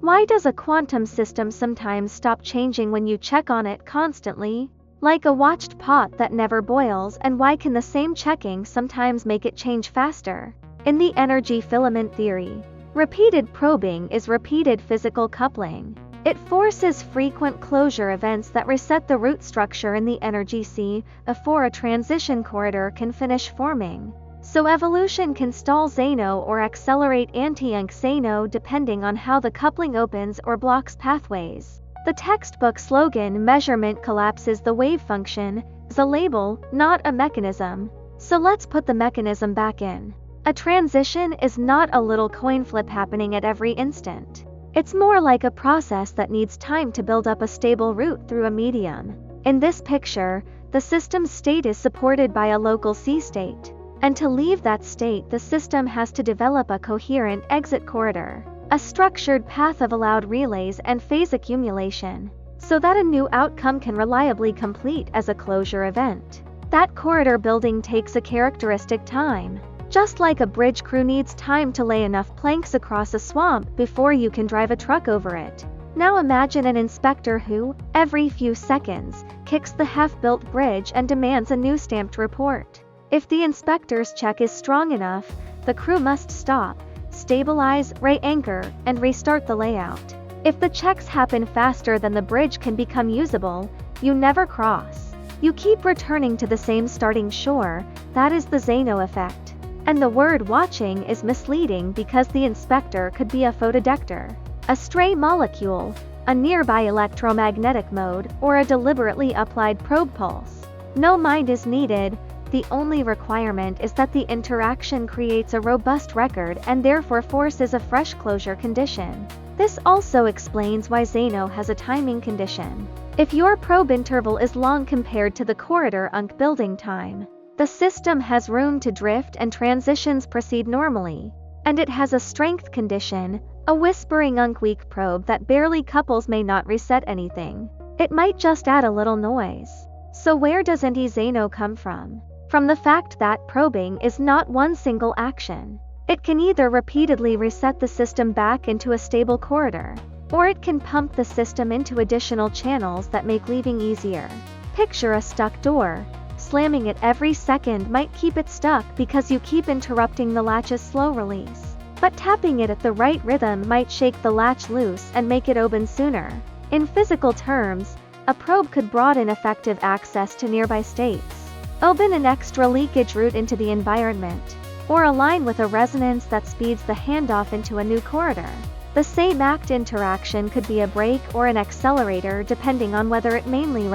Why does a quantum system sometimes stop changing when you check on it constantly, like a watched pot that never boils, and why can the same checking sometimes make it change faster? In the energy filament theory, repeated probing is repeated physical coupling. It forces frequent closure events that reset the root structure in the energy sea before a transition corridor can finish forming. So evolution can stall Zeno or accelerate anti-Zeno depending on how the coupling opens or blocks pathways. The textbook slogan "measurement collapses the wave function" is a label, not a mechanism. So let's put the mechanism back in. A transition is not a little coin flip happening at every instant. It's more like a process that needs time to build up a stable route through a medium. In this picture, the system's state is supported by a local sea state. And to leave that state, the system has to develop a coherent exit corridor, a structured path of allowed relays and phase accumulation, so that a new outcome can reliably complete as a closure event. That corridor building takes a characteristic time. Just like a bridge crew needs time to lay enough planks across a swamp before you can drive a truck over it. Now imagine an inspector who, every few seconds, kicks the half-built bridge and demands a new stamped report. If the inspector's check is strong enough, the crew must stop, stabilize, re-anchor, and restart the layout. If the checks happen faster than the bridge can become usable, you never cross. You keep returning to the same starting shore. That is the Zeno effect. And the word "watching" is misleading because the inspector could be a photodetector, a stray molecule, a nearby electromagnetic mode, or a deliberately applied probe pulse. No mind is needed. The only requirement is that the interaction creates a robust record and therefore forces a fresh closure condition. This also explains why Zeno has a timing condition. If your probe interval is long compared to the corridor building time, the system has room to drift and transitions proceed normally. And it has a strength condition. A whispering weak probe that barely couples may not reset anything. It might just add a little noise. So where does anti-Zeno come from? From the fact that probing is not one single action. It can either repeatedly reset the system back into a stable corridor, or it can pump the system into additional channels that make leaving easier. Picture a stuck door. Slamming it every second might keep it stuck because you keep interrupting the latch's slow release. But tapping it at the right rhythm might shake the latch loose and make it open sooner. In physical terms, a probe could broaden effective access to nearby states, open an extra leakage route into the environment, or align with a resonance that speeds the handoff into a new corridor. The same act interaction could be a brake or an accelerator depending on whether it mainly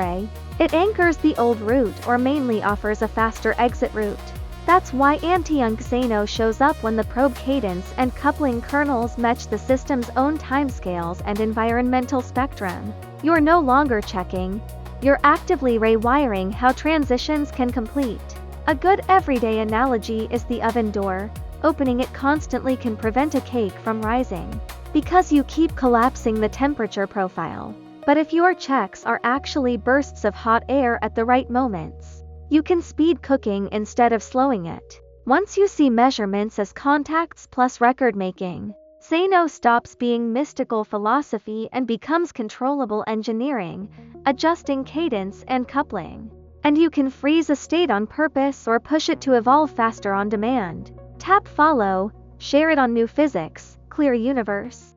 it anchors the old route or mainly offers a faster exit route. That's why anti-Zeno shows up when the probe cadence and coupling kernels match the system's own timescales and environmental spectrum. You're no longer checking, you're actively rewiring how transitions can complete. A good everyday analogy is the oven door. Opening it constantly can prevent a cake from rising, because you keep collapsing the temperature profile. But if your checks are actually bursts of hot air at the right moments, you can speed cooking instead of slowing it. Once you see measurements as contacts plus record making, Zeno stops being mystical philosophy and becomes controllable engineering, adjusting cadence and coupling. And you can freeze a state on purpose or push it to evolve faster on demand. Tap follow, share it on New Physics, Clear Universe.